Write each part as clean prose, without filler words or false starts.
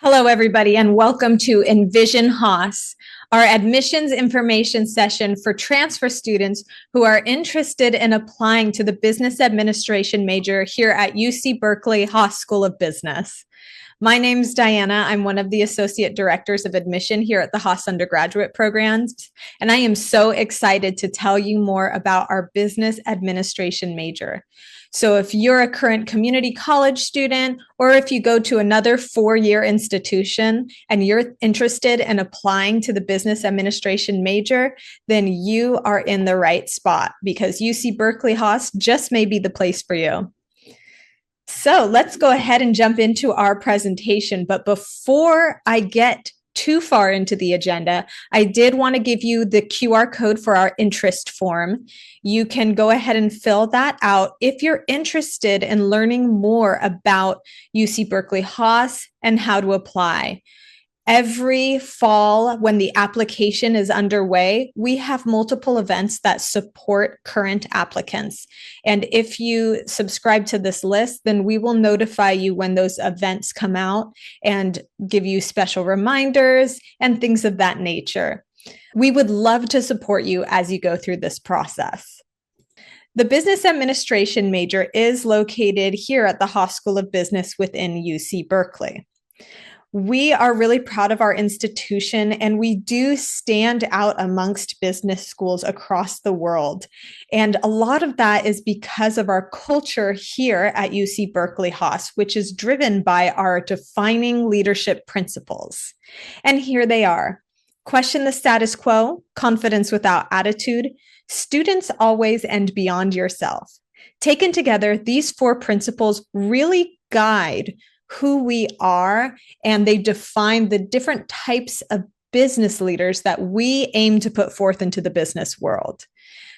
Hello, everybody, and welcome to Envision Haas, our admissions information session for transfer students who are interested in applying to the business administration major here at UC Berkeley Haas School of Business. My name's Diana. I'm one of the associate directors of admission here at the Haas undergraduate programs, and I am so excited to tell you more about our business administration major. So if you're a current community college student, or if you go to another four-year institution and you're interested in applying to the business administration major, then you are in the right spot because UC Berkeley Haas just may be the place for you. So let's go ahead and jump into our presentation. But before I get too far into the agenda, I did want to give you the QR code for our interest form. You can go ahead and fill that out if you're interested in learning more about UC Berkeley Haas and how to apply. Every fall, when the application is underway, we have multiple events that support current applicants. And if you subscribe to this list, then we will notify you when those events come out and give you special reminders and things of that nature. We would love to support you as you go through this process. The business administration major is located here at the Haas School of Business within UC Berkeley. We are really proud of our institution, and we do stand out amongst business schools across the world. And a lot of that is because of our culture here at UC Berkeley Haas, which is driven by our defining leadership principles. And here they are: question the status quo, confidence without attitude, students always and beyond yourself. Taken together, these four principles really guide who we are, and they define the different types of business leaders that we aim to put forth into the business world.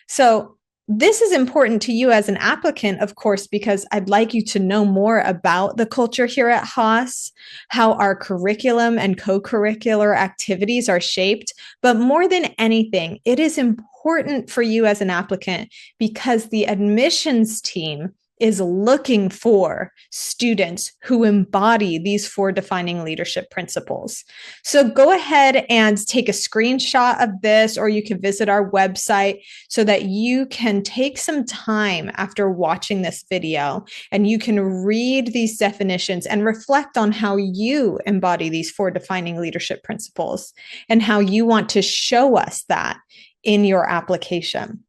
So this is important to you as an applicant, of course, because I'd like you to know more about the culture here at Haas, how our curriculum and co-curricular activities are shaped. But more than anything, it is important for you as an applicant because the admissions team is looking for students who embody these four defining leadership principles. So go ahead and take a screenshot of this, or you can visit our website so that you can take some time after watching this video and you can read these definitions and reflect on how you embody these four defining leadership principles and how you want to show us that in your application.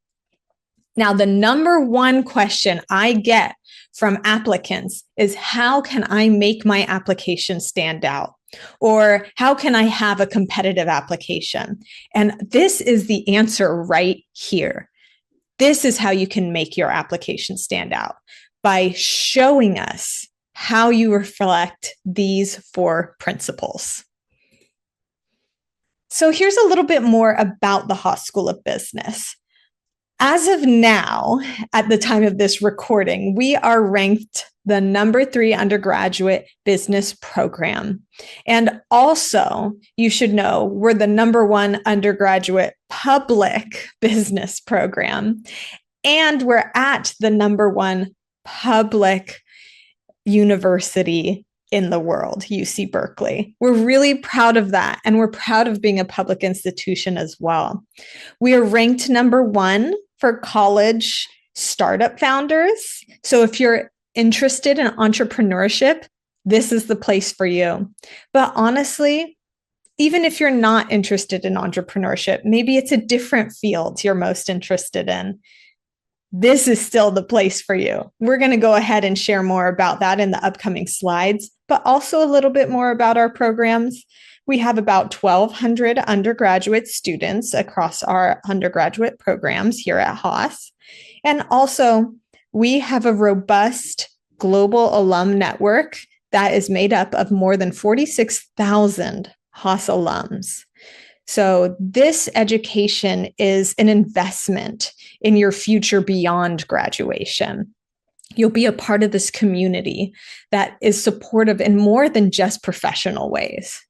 Now, the number one question I get from applicants is, how can I make my application stand out? Or how can I have a competitive application? And this is the answer right here. This is how you can make your application stand out, by showing us how you reflect these four principles. So here's a little bit more about the Haas School of Business. As of now, at the time of this recording, we are ranked the number 3 undergraduate business program. And also, you should know, we're the number 1 undergraduate public business program. And we're at the number 1 public university in the world, UC Berkeley. We're really proud of that, and we're proud of being a public institution as well. We are ranked number 1 for college startup founders. So if you're interested in entrepreneurship, this is the place for you. But honestly, even if you're not interested in entrepreneurship, maybe it's a different field you're most interested in, this is still the place for you. We're going to go ahead and share more about that in the upcoming slides, but also a little bit more about our programs. We have about 1,200 undergraduate students across our undergraduate programs here at Haas. And also, we have a robust global alum network that is made up of more than 46,000 Haas alums. So this education is an investment in your future beyond graduation. You'll be a part of this community that is supportive in more than just professional ways.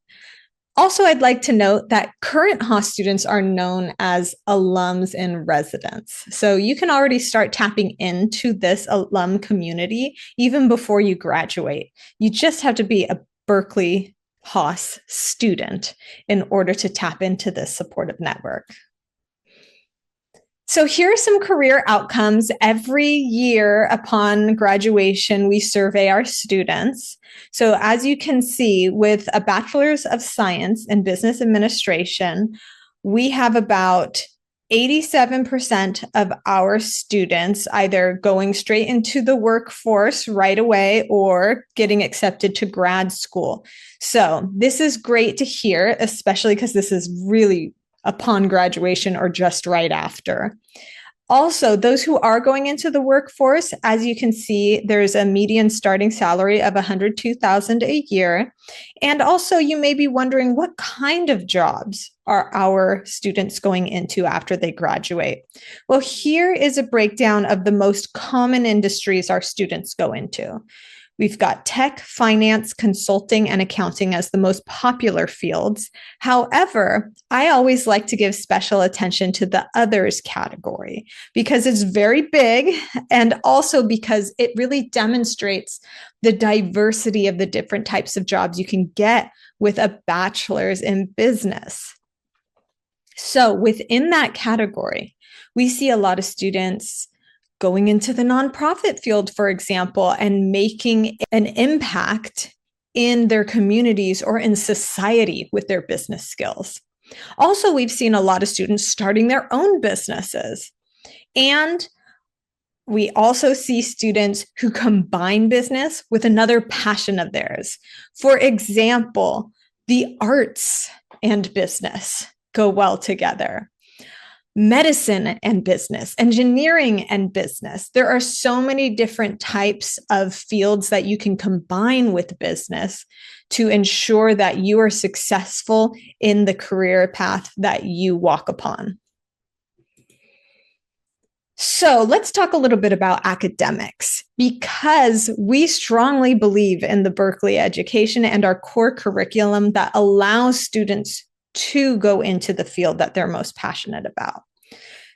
Also, I'd like to note that current Haas students are known as alums in residence. So you can already start tapping into this alum community even before you graduate. You just have to be a Berkeley Haas student in order to tap into this supportive network. So here are some career outcomes. Every year upon graduation, we survey our students. So as you can see, with a Bachelor's of Science in Business Administration, we have about 87% of our students either going straight into the workforce right away or getting accepted to grad school. So this is great to hear, especially because this is really upon graduation or just right after. Also, those who are going into the workforce, as you can see, there's a median starting salary of $102,000 a year. And also, you may be wondering, what kind of jobs are our students going into after they graduate? Well, here is a breakdown of the most common industries our students go into. We've got tech, finance, consulting, and accounting as the most popular fields. However, I always like to give special attention to the others category because it's very big and also because it really demonstrates the diversity of the different types of jobs you can get with a bachelor's in business. So within that category, we see a lot of students going into the nonprofit field, for example, and making an impact in their communities or in society with their business skills. Also, we've seen a lot of students starting their own businesses. And we also see students who combine business with another passion of theirs. For example, the arts and business go well together. Medicine and business, engineering and business. There are so many different types of fields that you can combine with business to ensure that you are successful in the career path that you walk upon. So let's talk a little bit about academics, because we strongly believe in the Berkeley education and our core curriculum that allows students to go into the field that they're most passionate about.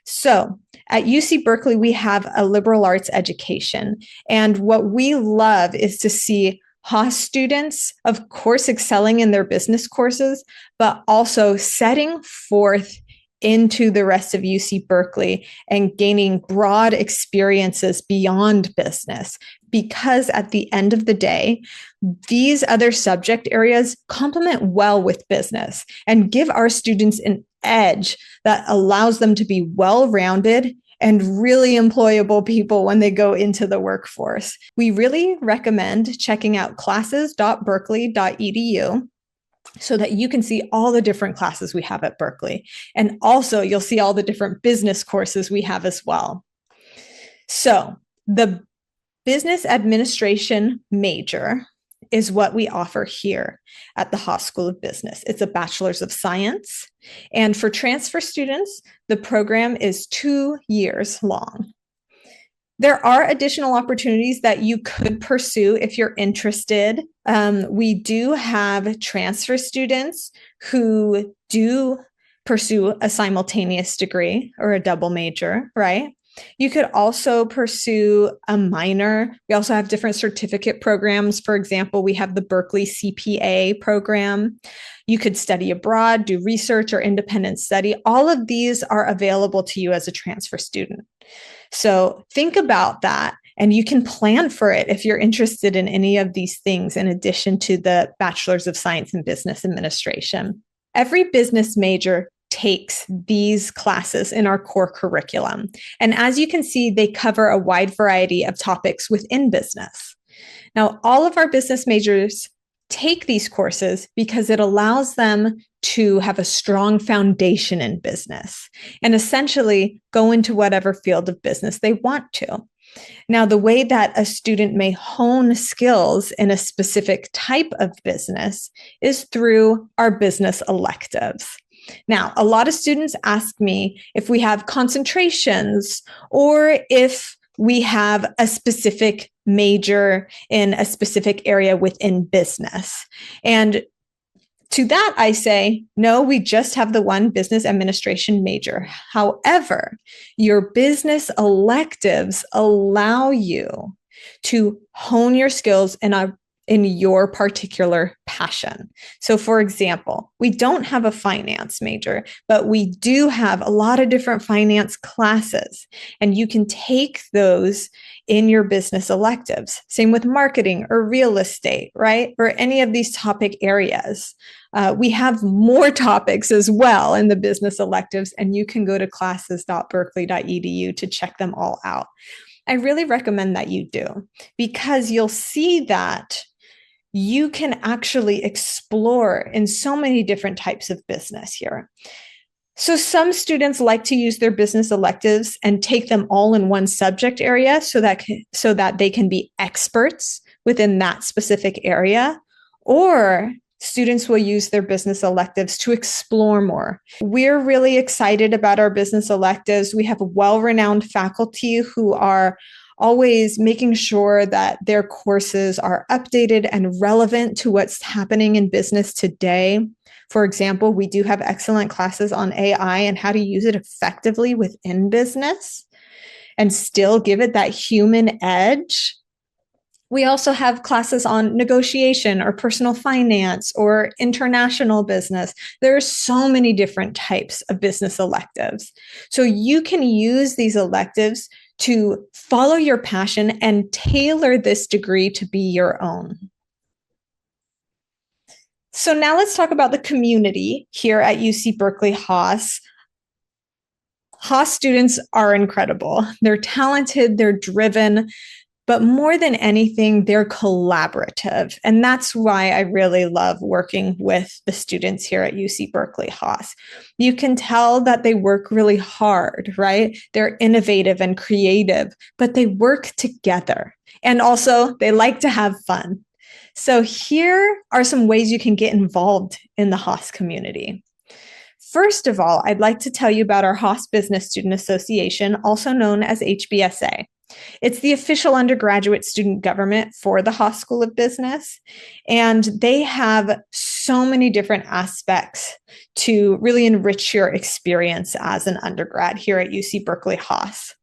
So at UC Berkeley, we have a liberal arts education. And what we love is to see Haas students, of course, excelling in their business courses, but also setting forth into the rest of UC Berkeley and gaining broad experiences beyond business. Because at the end of the day, these other subject areas complement well with business and give our students an edge that allows them to be well-rounded and really employable people when they go into the workforce. We really recommend checking out classes.berkeley.edu so that you can see all the different classes we have at Berkeley. And also you'll see all the different business courses we have as well. So the business administration major is what we offer here at the Haas School of Business. It's a Bachelor's of Science. And for transfer students, the program is 2 years long. There are additional opportunities that you could pursue if you're interested. We do have transfer students who do pursue a simultaneous degree or a double major, right? You could also pursue a minor. We also have different certificate programs. For example, we have the Berkeley CPA program. You could study abroad, do research or independent study. All of these are available to you as a transfer student. So think about that, and you can plan for it if you're interested in any of these things, in addition to the Bachelor's of Science in Business Administration. Every business major takes these classes in our core curriculum. And as you can see, they cover a wide variety of topics within business. Now, all of our business majors take these courses because it allows them to have a strong foundation in business and essentially go into whatever field of business they want to. Now, the way that a student may hone skills in a specific type of business is through our business electives. Now, a lot of students ask me if we have concentrations or if we have a specific major in a specific area within business. And to that, I say, no, we just have the one business administration major. However, your business electives allow you to hone your skills in a in your particular passion. So for example, we don't have a finance major, but we do have a lot of different finance classes, and you can take those in your business electives. Same with marketing or real estate, right? Or any of these topic areas. We have more topics as well in the business electives, and you can go to classes.berkeley.edu to check them all out. I really recommend that you do, because you'll see that you can actually explore in so many different types of business here. So some students like to use their business electives and take them all in one subject area so that they can be experts within that specific area. Or students will use their business electives to explore more. We're really excited about our business electives. We have well-renowned faculty who are always making sure that their courses are updated and relevant to what's happening in business today. For example, we do have excellent classes on AI and how to use it effectively within business and still give it that human edge. We also have classes on negotiation or personal finance or international business. There are so many different types of business electives. So you can use these electives to follow your passion and tailor this degree to be your own. So now let's talk about the community here at UC Berkeley Haas. Haas students are incredible. They're talented, they're driven, but more than anything, they're collaborative. And that's why I really love working with the students here at UC Berkeley Haas. You can tell that they work really hard, right? They're innovative and creative, but they work together. And also, they like to have fun. So here are some ways you can get involved in the Haas community. First of all, I'd like to tell you about our Haas Business Student Association, also known as HBSA. It's the official undergraduate student government for the Haas School of Business, and they have so many different aspects to really enrich your experience as an undergrad here at UC Berkeley Haas.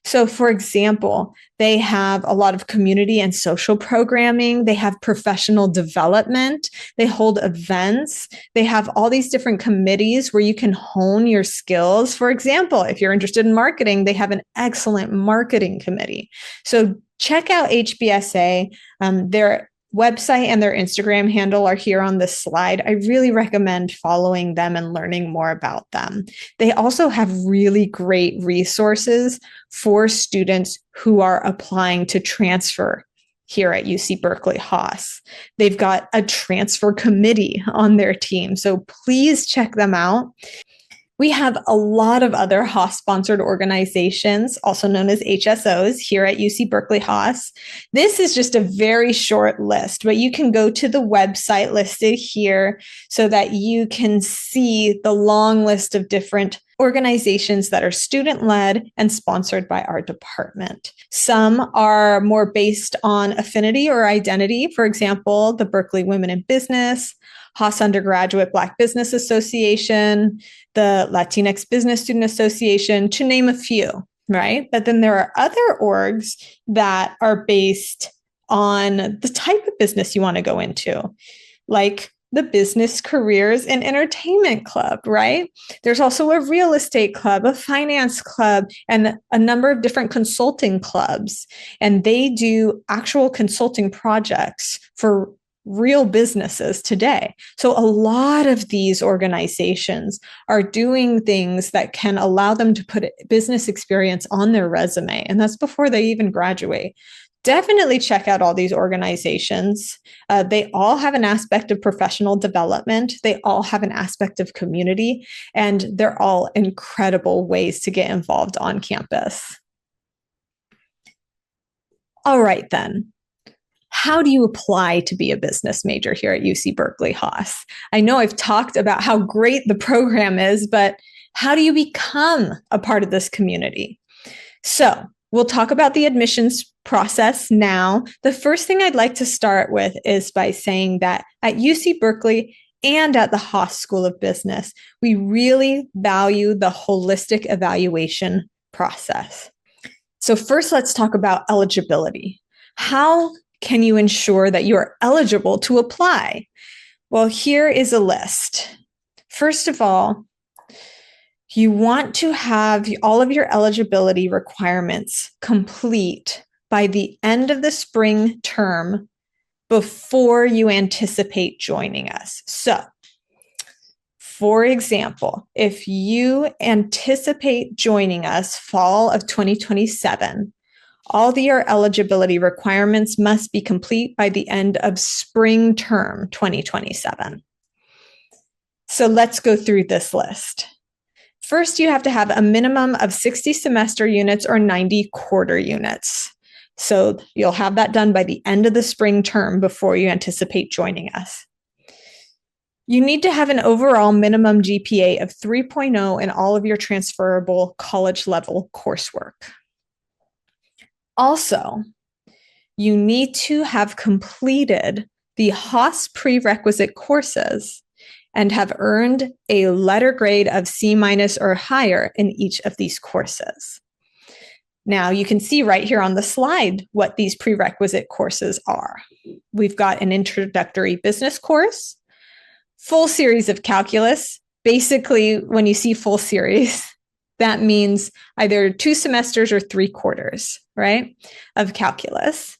So, for example, they have a lot of community and social programming. They have professional development. They hold events. They have all these different committees where you can hone your skills. For example, if you're interested in marketing, they have an excellent marketing committee. So check out HBSA. Their website and their Instagram handle are here on this slide. I really recommend following them and learning more about them. They also have really great resources for students who are applying to transfer here at UC Berkeley Haas. They've got a transfer committee on their team, so please check them out. We have a lot of other Haas-sponsored organizations, also known as HSOs, here at UC Berkeley Haas. This is just a very short list, but you can go to the website listed here so that you can see the long list of different organizations that are student-led and sponsored by our department. Some are more based on affinity or identity. For example, the Berkeley Women in Business, Haas Undergraduate Black Business Association, the Latinx Business Student Association, to name a few, right? But then there are other orgs that are based on the type of business you want to go into, like the Business Careers and Entertainment Club, right? There's also a real estate club, a finance club, and a number of different consulting clubs. And they do actual consulting projects for real businesses today. So a lot of these organizations are doing things that can allow them to put business experience on their resume. And that's before they even graduate. Definitely check out all these organizations. They all have an aspect of professional development. They all have an aspect of community, and they're all incredible ways to get involved on campus. All right, then. How do you apply to be a business major here at UC Berkeley Haas? I know I've talked about how great the program is, but how do you become a part of this community? So we'll talk about the admissions process now. The first thing I'd like to start with is by saying that at UC Berkeley and at the Haas School of Business, we really value the holistic evaluation process. So first, let's talk about eligibility. How can you ensure that you are eligible to apply? Well, here is a list. First of all, you want to have all of your eligibility requirements complete by the end of the spring term before you anticipate joining us. So, for example, if you anticipate joining us fall of 2027, all of your eligibility requirements must be complete by the end of spring term 2027. So let's go through this list. First, you have to have a minimum of 60 semester units or 90 quarter units. So you'll have that done by the end of the spring term before you anticipate joining us. You need to have an overall minimum GPA of 3.0 in all of your transferable college level coursework. Also, you need to have completed the Haas prerequisite courses and have earned a letter grade of C- or higher in each of these courses. Now, you can see right here on the slide what these prerequisite courses are. We've got an introductory business course, full series of calculus. Basically, when you see full series, that means either 2 semesters or 3 quarters, right, of calculus.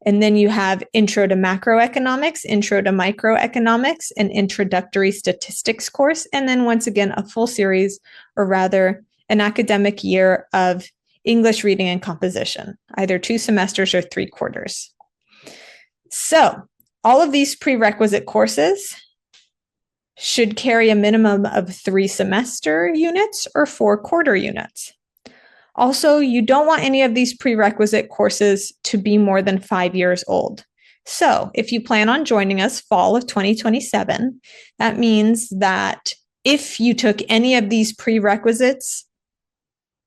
And then you have intro to macroeconomics, intro to microeconomics, an introductory statistics course, and then once again, a full series, or rather an academic year of English reading and composition, either 2 semesters or 3 quarters. So all of these prerequisite courses should carry a minimum of 3 semester units or 4 quarter units. Also, you don't want any of these prerequisite courses to be more than 5 years old. So if you plan on joining us fall of 2027, that means that if you took any of these prerequisites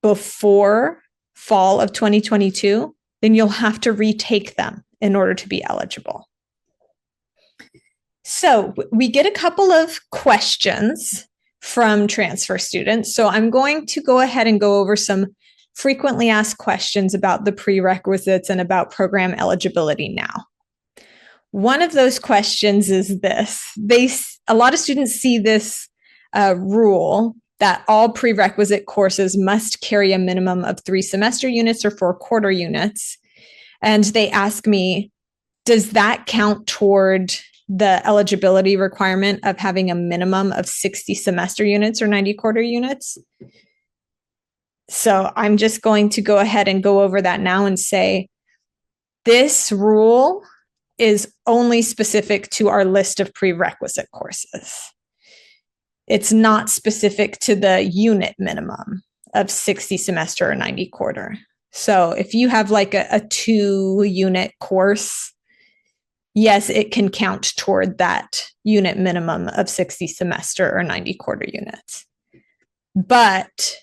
before fall of 2022, then you'll have to retake them in order to be eligible. So we get a couple of questions from transfer students. So I'm going to go ahead and go over some frequently asked questions about the prerequisites and about program eligibility now. One of those questions is this. A lot of students see this rule that all prerequisite courses must carry a minimum of 3 semester units or 4 quarter units. And they ask me, does that count toward the eligibility requirement of having a minimum of 60 semester units or 90 quarter units? So I'm just going to go ahead and go over that now and say, this rule is only specific to our list of prerequisite courses. It's not specific to the unit minimum of 60 semester or 90 quarter. So if you have like a 2-unit course, yes, it can count toward that unit minimum of 60 semester or 90 quarter units. But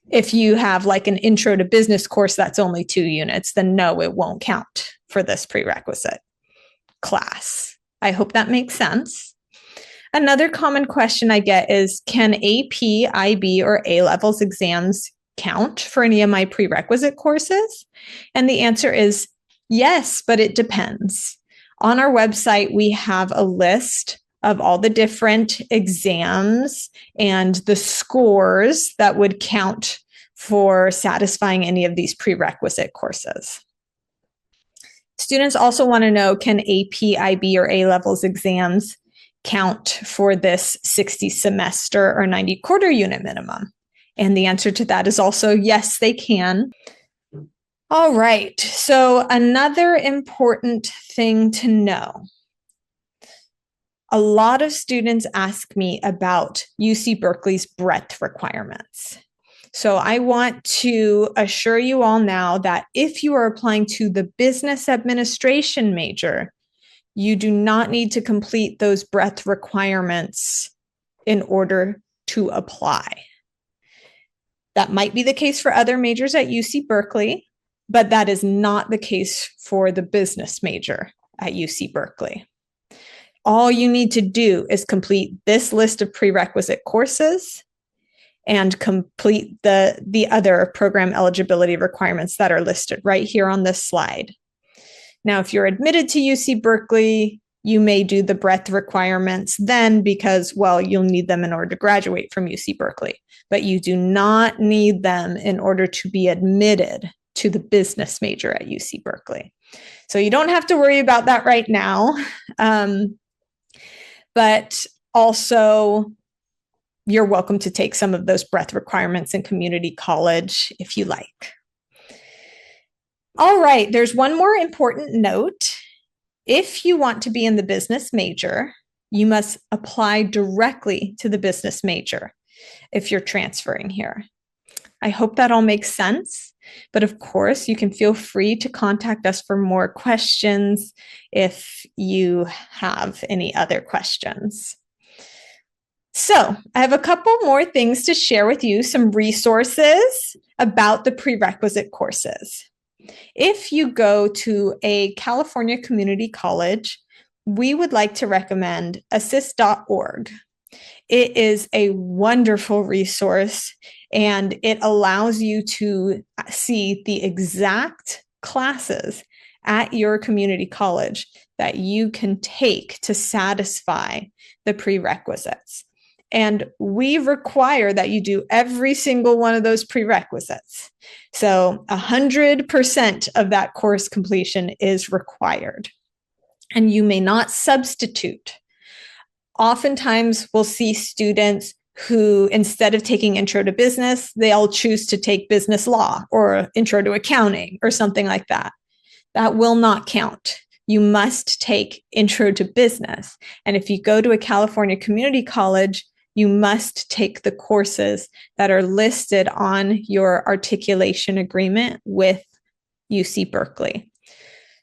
if you have like an intro to business course that's only 2 units, then no, it won't count for this prerequisite class. I hope that makes sense. Another common question I get is, can AP, IB, or A-levels exams count for any of my prerequisite courses? And the answer is yes, but it depends. On our website, we have a list of all the different exams and the scores that would count for satisfying any of these prerequisite courses. Students also want to know, can AP, IB, or A-levels exams count for this 60 semester or 90 quarter unit minimum? And the answer to that is also yes, they can. All right, so another important thing to know. A lot of students ask me about UC Berkeley's breadth requirements. So I want to assure you all now that if you are applying to the business administration major, you do not need to complete those breadth requirements in order to apply. That might be the case for other majors at UC Berkeley, but that is not the case for the business major at UC Berkeley. All you need to do is complete this list of prerequisite courses and complete the other program eligibility requirements that are listed right here on this slide. Now, if you're admitted to UC Berkeley, you may do the breadth requirements then because, well, you'll need them in order to graduate from UC Berkeley, but you do not need them in order to be admitted to the business major at UC Berkeley. So you don't have to worry about that right now. But also, you're welcome to take some of those breadth requirements in community college if you like. All right, there's one more important note. If you want to be in the business major, you must apply directly to the business major if you're transferring here. I hope that all makes sense, but of course, you can feel free to contact us for more questions if you have any other questions. So I have a couple more things to share with you, some resources about the prerequisite courses. If you go to a California community college, we would like to recommend assist.org. It is a wonderful resource, and it allows you to see the exact classes at your community college that you can take to satisfy the prerequisites. And we require that you do every single one of those prerequisites. So 100% of that course completion is required. And you may not substitute. Oftentimes, we'll see students who, instead of taking intro to business, they'll choose to take business law or intro to accounting or something like that. That will not count. You must take intro to business. And if you go to a California community college, you must take the courses that are listed on your articulation agreement with UC Berkeley.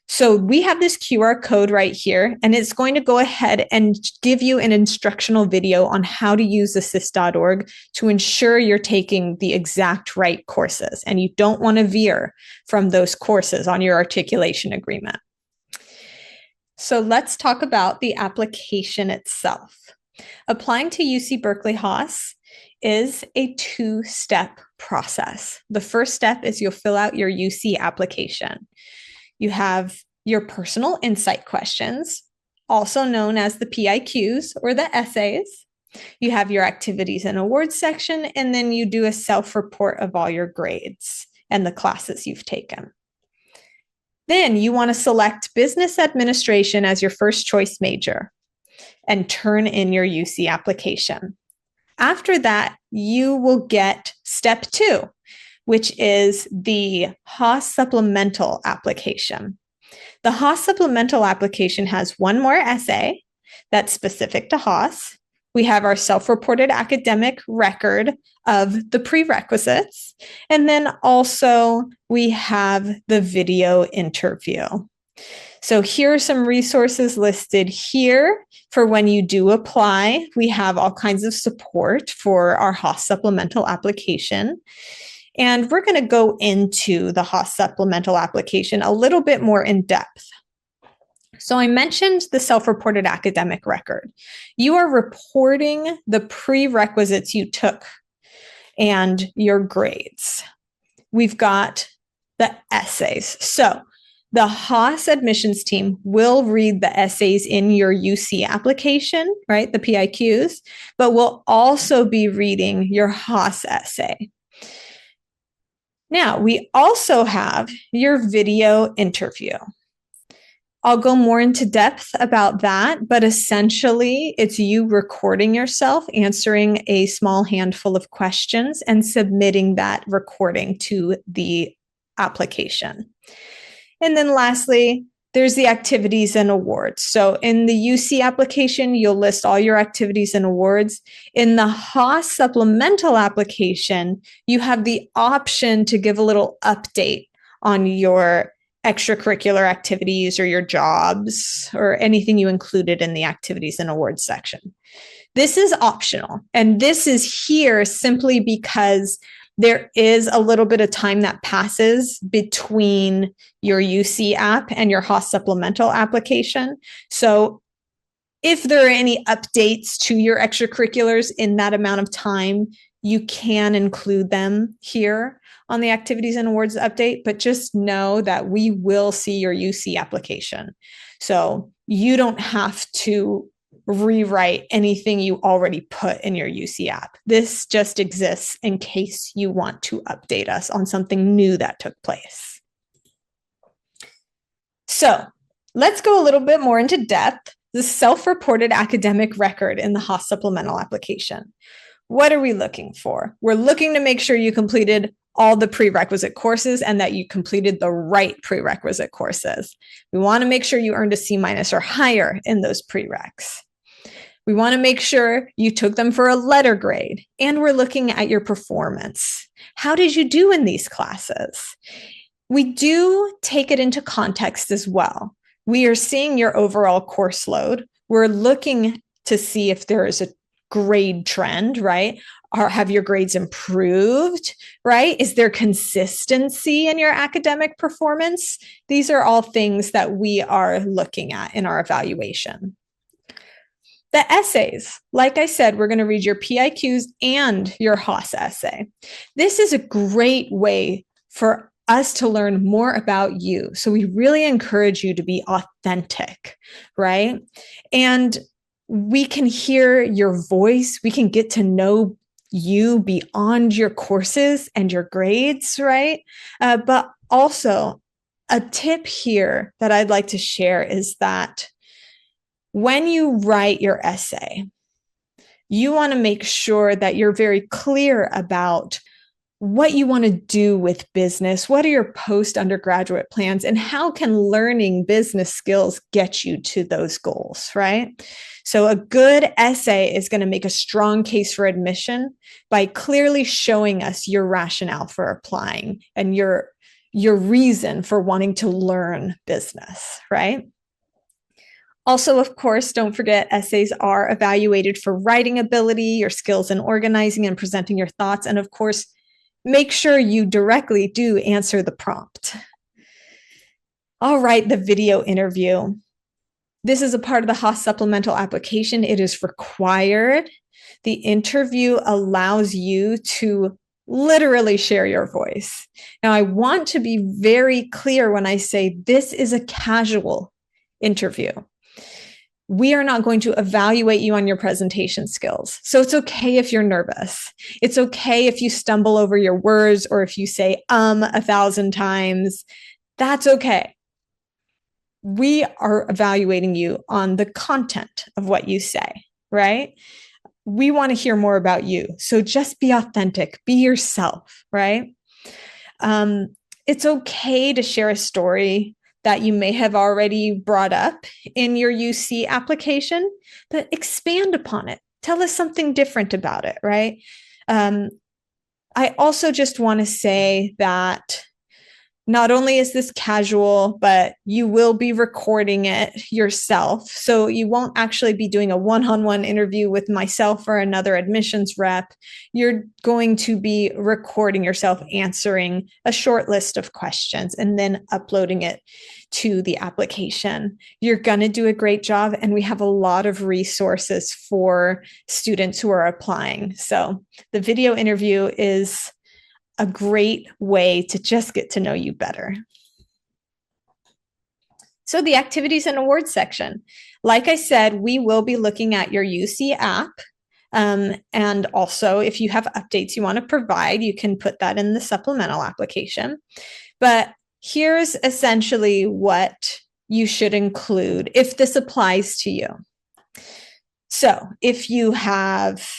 So we have this QR code right here, and it's going to go ahead and give you an instructional video on how to use assist.org to ensure you're taking the exact right courses, and you don't want to veer from those courses on your articulation agreement. So let's talk about the application itself. Applying to UC Berkeley Haas is a two-step process. The first step is you'll fill out your UC application. You have your personal insight questions, also known as the PIQs or the essays. You have your activities and awards section, and then you do a self-report of all your grades and the classes you've taken. Then you want to select business administration as your first choice major and turn in your UC application. After that, you will get step 2, which is the Haas supplemental application. The Haas supplemental application has one more essay that's specific to Haas. We have our self-reported academic record of the prerequisites. And then also we have the video interview. So here are some resources listed here for when you do apply. We have all kinds of support for our Haas supplemental application. And we're going to go into the Haas supplemental application a little bit more in depth. So I mentioned the self-reported academic record. You are reporting the prerequisites you took and your grades. We've got the essays. So the Haas admissions team will read the essays in your UC application, right? The PIQs, but will also be reading your Haas essay. Now, we also have your video interview. I'll go more into depth about that, but essentially it's you recording yourself, answering a small handful of questions, and submitting that recording to the application. And then lastly, there's the activities and awards. So in the UC application, you'll list all your activities and awards. In the Haas supplemental application, you have the option to give a little update on your extracurricular activities or your jobs or anything you included in the activities and awards section. This is optional, and this is here simply because there is a little bit of time that passes between your UC app and your Haas supplemental application. So if there are any updates to your extracurriculars in that amount of time, you can include them here on the activities and awards update, but just know that we will see your UC application. So you don't have to rewrite anything you already put in your UC app. This just exists in case you want to update us on something new that took place. So let's go a little bit more into depth. The self-reported academic record in the Haas supplemental application. What are we looking for? We're looking to make sure you completed all the prerequisite courses and that you completed the right prerequisite courses. We want to make sure you earned a C- or higher in those prereqs. We want to make sure you took them for a letter grade, and we're looking at your performance. How did you do in these classes? We do take it into context as well. We are seeing your overall course load. We're looking to see if there is a grade trend, right? Or have your grades improved, right? Is there consistency in your academic performance? These are all things that we are looking at in our evaluation. The essays, like I said, we're going to read your PIQs and your Haas essay. This is a great way for us to learn more about you. So we really encourage you to be authentic, right? And we can hear your voice. We can get to know you beyond your courses and your grades, right? But also, a tip here that I'd like to share is that when you write your essay, you want to make sure that you're very clear about what you want to do with business, what are your post-undergraduate plans, and how can learning business skills get you to those goals, right? So a good essay is going to make a strong case for admission by clearly showing us your rationale for applying and your reason for wanting to learn business, right? Also, of course, don't forget essays are evaluated for writing ability, your skills in organizing and presenting your thoughts, and of course, make sure you directly do answer the prompt. All right, the video interview. This is a part of the Haas supplemental application. It is required. The interview allows you to literally share your voice. Now, I want to be very clear when I say this is a casual interview. We are not going to evaluate you on your presentation skills. So it's okay if you're nervous. It's okay if you stumble over your words or if you say 1,000 times. That's okay. We are evaluating you on the content of what you say, right? We want to hear more about you. So just be authentic, be yourself, right? It's okay to share a story that you may have already brought up in your UC application, but expand upon it. Tell us something different about it, right? I also just want to say that not only is this casual, but you will be recording it yourself. So you won't actually be doing a one-on-one interview with myself or another admissions rep. You're going to be recording yourself answering a short list of questions and then uploading it to the application. You're going to do a great job, and we have a lot of resources for students who are applying. So the video interview is a great way to just get to know you better. So the activities and awards section. Like I said, we will be looking at your UC app. And also, if you have updates you want to provide, you can put that in the supplemental application. But here's essentially what you should include if this applies to you. So if you have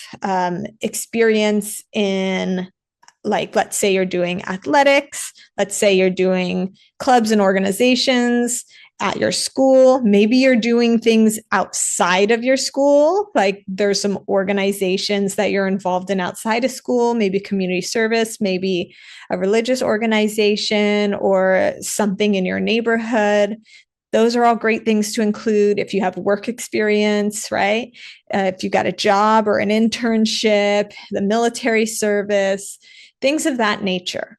experience in, like, let's say you're doing athletics, let's say you're doing clubs and organizations at your school, maybe you're doing things outside of your school, like there's some organizations that you're involved in outside of school, maybe community service, maybe a religious organization or something in your neighborhood. Those are all great things to include. If you have work experience, right? If you got a job or an internship, the military service, things of that nature.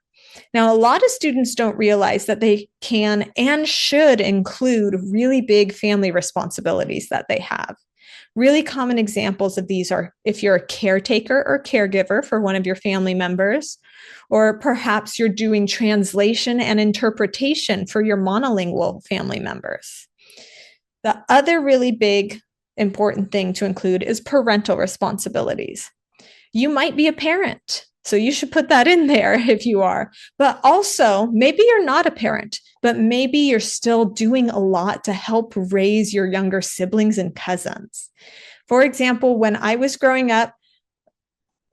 Now, a lot of students don't realize that they can and should include really big family responsibilities that they have, Really common examples of these are if you're a caretaker or caregiver for one of your family members, or perhaps you're doing translation and interpretation for your monolingual family members. The other really big important thing to include is parental responsibilities. You might be a parent, so you should put that in there if you are. But also, maybe you're not a parent, but maybe you're still doing a lot to help raise your younger siblings and cousins. For example, when I was growing up,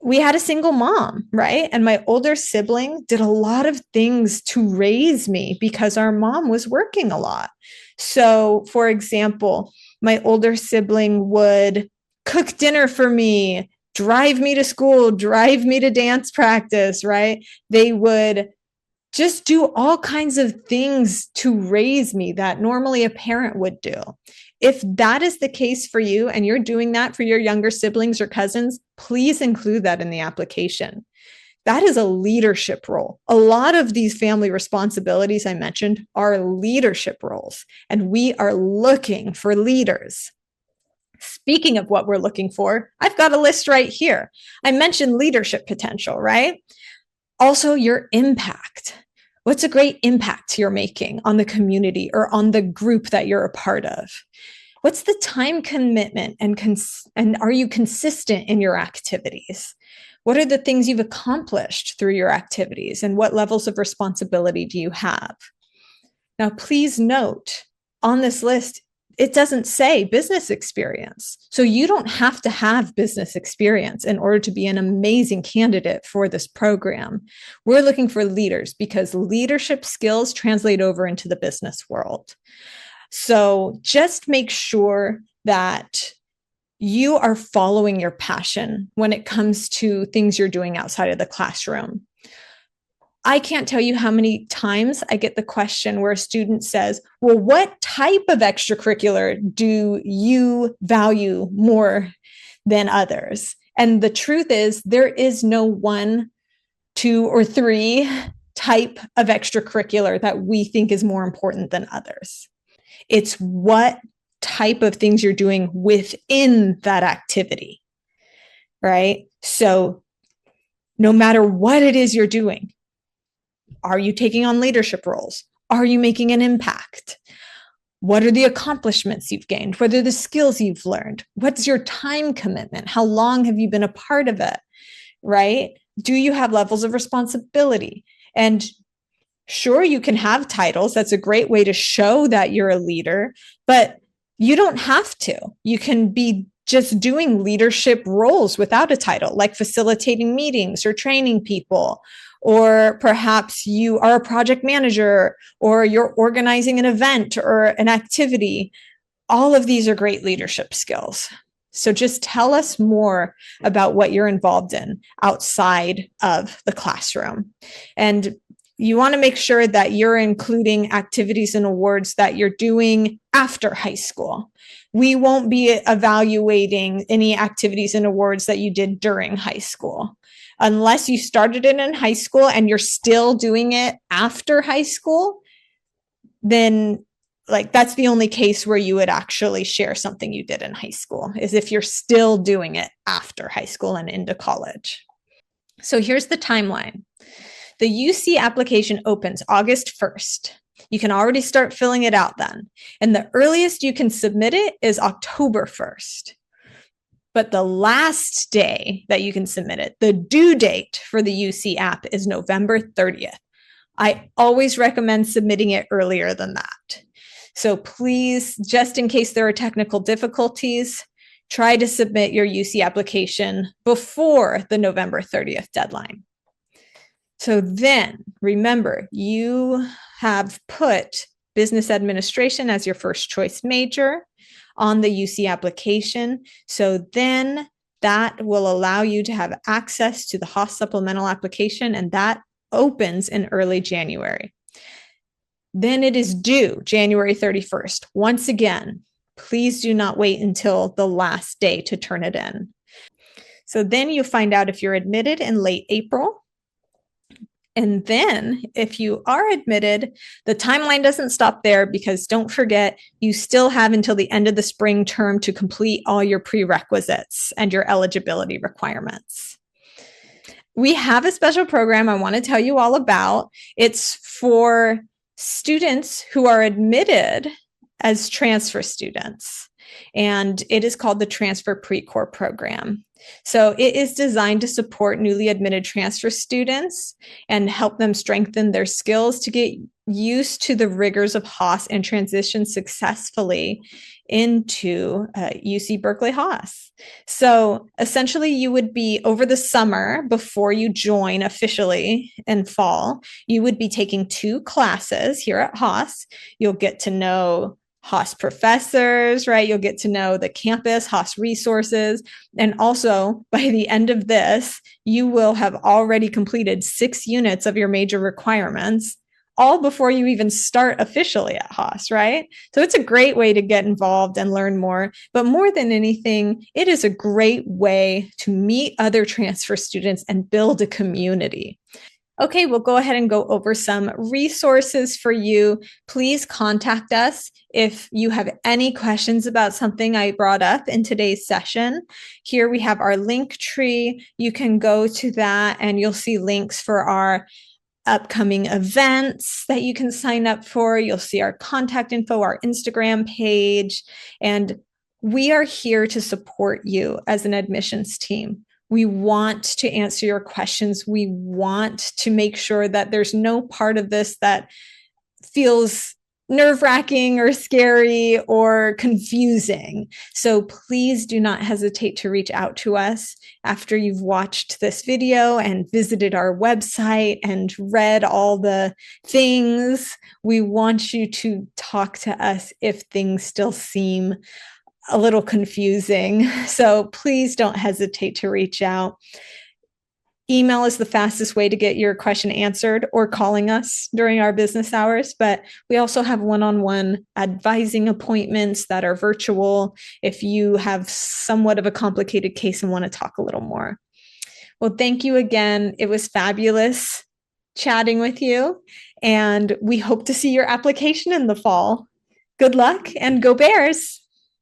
we had a single mom, right? And my older sibling did a lot of things to raise me because our mom was working a lot. So, for example, my older sibling would cook dinner for me, drive me to school, drive me to dance practice, right? They would just do all kinds of things to raise me that normally a parent would do. If that is the case for you and you're doing that for your younger siblings or cousins, please include that in the application. That is a leadership role. A lot of these family responsibilities I mentioned are leadership roles, and we are looking for leaders. Speaking of what we're looking for, I've got a list right here. I mentioned leadership potential, right? Also, your impact. What's a great impact you're making on the community or on the group that you're a part of? What's the time commitment and are you consistent in your activities? What are the things you've accomplished through your activities and what levels of responsibility do you have? Now, please note on this list, it doesn't say business experience. So you don't have to have business experience in order to be an amazing candidate for this program. We're looking for leaders because leadership skills translate over into the business world. So just make sure that you are following your passion when it comes to things you're doing outside of the classroom. I can't tell you how many times I get the question where a student says, well, what type of extracurricular do you value more than others? And the truth is, there is no 1, 2, or 3 type of extracurricular that we think is more important than others. It's what type of things you're doing within that activity, right? So no matter what it is you're doing, are you taking on leadership roles? Are you making an impact? What are the accomplishments you've gained? What are the skills you've learned? What's your time commitment? How long have you been a part of it, right? Do you have levels of responsibility? And sure, you can have titles. That's a great way to show that you're a leader, but you don't have to. You can be just doing leadership roles without a title, like facilitating meetings or training people, or perhaps you are a project manager, or you're organizing an event or an activity. All of these are great leadership skills. So just tell us more about what you're involved in outside of the classroom. And you want to make sure that you're including activities and awards that you're doing after high school. We won't be evaluating any activities and awards that you did during high school. Unless you started it in high school and you're still doing it after high school, then that's the only case where you would actually share something you did in high school, is if you're still doing it after high school and into college. So here's the timeline. The UC application opens August 1st. You can already start filling it out then. And the earliest you can submit it is October 1st. But the last day that you can submit it, the due date for the UC app is November 30th. I always recommend submitting it earlier than that. So please, just in case there are technical difficulties, try to submit your UC application before the November 30th deadline. So then, remember, you have put business administration as your first choice major on the UC application. So then that will allow you to have access to the Haas supplemental application, and that opens in early January. Then it is due January 31st. Once again, please do not wait until the last day to turn it in. So then you find out if you're admitted in late April. And then if you are admitted, the timeline doesn't stop there, because don't forget, you still have until the end of the spring term to complete all your prerequisites and your eligibility requirements. We have a special program I want to tell you all about. It's for students who are admitted as transfer students, and it is called the Transfer Pre-Core Program. So it is designed to support newly admitted transfer students and help them strengthen their skills to get used to the rigors of Haas and transition successfully into UC Berkeley Haas. So essentially, you would be, over the summer before you join officially in fall, you would be taking 2 classes here at Haas. You'll get to know Haas professors, right? You'll get to know the campus, Haas resources. And also, by the end of this, you will have already completed 6 units of your major requirements, all before you even start officially at Haas, right? So it's a great way to get involved and learn more. But more than anything, it is a great way to meet other transfer students and build a community. Okay, we'll go ahead and go over some resources for you. Please contact us if you have any questions about something I brought up in today's session. Here we have our link tree. You can go to that and you'll see links for our upcoming events that you can sign up for. You'll see our contact info, our Instagram page, and we are here to support you as an admissions team. We want to answer your questions. We want to make sure that there's no part of this that feels nerve-wracking or scary or confusing. So please do not hesitate to reach out to us after you've watched this video and visited our website and read all the things. We want you to talk to us if things still seem a little confusing. So please don't hesitate to reach out. Email is the fastest way to get your question answered, or calling us during our business hours. But we also have one-on-one advising appointments that are virtual if you have somewhat of a complicated case and want to talk a little more. Well, thank you again. It was fabulous chatting with you, and we hope to see your application in the fall. Good luck and go Bears!